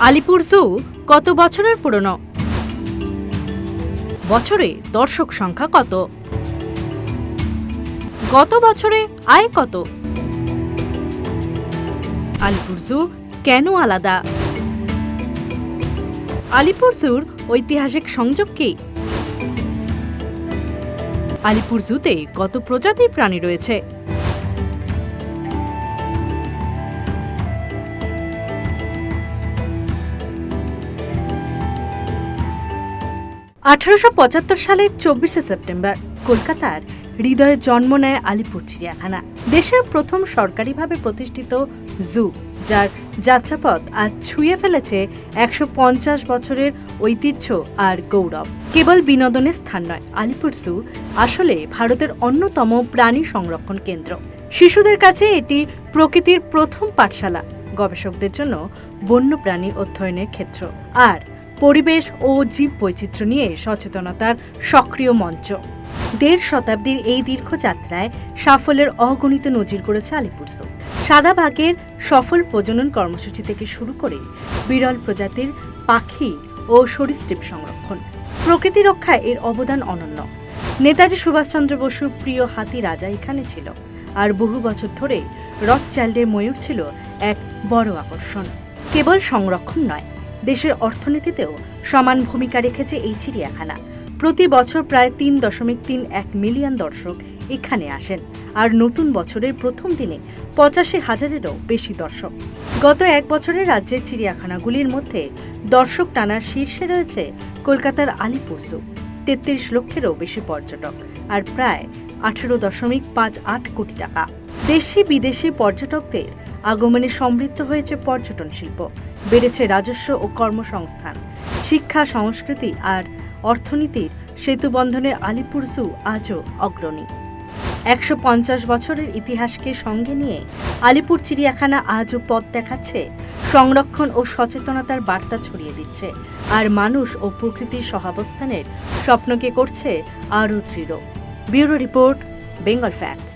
আলিপুর জু কত বছরের পুরনো? বছরে দর্শক সংখ্যা কত? গত বছরে আয় কত? আলিপুর জু কেন আলাদা? আলিপুর জুর ঐতিহাসিক সংযোগ কি? আলিপুর জুতে কত প্রজাতির প্রাণী রয়েছে? 1875 সালের 24শে সেপ্টেম্বর কলকাতার হৃদয়ে জন্ম নেয় আলিপুর চিড়িয়াখানা, দেশের প্রথম সরকারিভাবে প্রতিষ্ঠিত জু, যার যাত্রাপথ আজ ছুঁয়ে ফেলেছে 150 বছরের ঐতিহ্য আর গৌরব। কেবল বিনোদনের স্থান নয়, আলিপুর জু আসলে ভারতের অন্যতম প্রাণী সংরক্ষণ কেন্দ্র। শিশুদের কাছে এটি প্রকৃতির প্রথম পাঠশালা, গবেষকদের জন্য বন্যপ্রাণী অধ্যয়নের ক্ষেত্র, আর পরিবেশ ও জীব বৈচিত্র্য নিয়ে সচেতনতার সক্রিয় মঞ্চ। 1.5 শতাব্দীর এই দীর্ঘ যাত্রায় সাফল্যের অগণিত নজির গড়েছে আলিপুর জু। সাদা বাঘের সফল প্রজনন কর্মসূচি থেকে শুরু করে বিরল প্রজাতির পাখি ও সরীসৃপ সংরক্ষণ, প্রকৃতি রক্ষায় এর অবদান অনন্য। নেতাজি সুভাষচন্দ্র বসুর প্রিয় হাতি রাজা এখানে ছিল, আর বহু বছর ধরে রথচাইল্ডের ময়ূর ছিল এক বড় আকর্ষণ। কেবল সংরক্ষণ নয়, দেশের অর্থনীতিতেও সমান ভূমিকা রেখেছে এই চিড়িয়াখানা। প্রতি বছর প্রায় 3.31 মিলিয়ন দর্শক এখানে আসেন, আর নতুন বছরের প্রথম দিনে 85,000-এরও বেশি দর্শক। গত এক বছরে রাজ্যের চিড়িয়াখানাগুলির মধ্যে দর্শক টানার শীর্ষে রয়েছে কলকাতার আলিপুর জু। 33 লক্ষেরও বেশি পর্যটক আর প্রায় 18.58 কোটি টাকা। দেশি বিদেশি পর্যটকদের আগমনে সমৃদ্ধ হয়েছে পর্যটন শিল্প, বেড়েছে রাজস্ব ও কর্মসংস্থান। শিক্ষা, সংস্কৃতি আর অর্থনীতির সেতুবন্ধনে আলিপুর জু আজও অগ্রণী। 150 বছরের ইতিহাসকে সঙ্গে নিয়ে আলিপুর চিড়িয়াখানা আজও পথ দেখাচ্ছে, সংরক্ষণ ও সচেতনতার বার্তা ছড়িয়ে দিচ্ছে, আর মানুষ ও প্রকৃতির সহাবস্থানের স্বপ্নকে করছে আরও দৃঢ়। Bureau report, Bengal facts.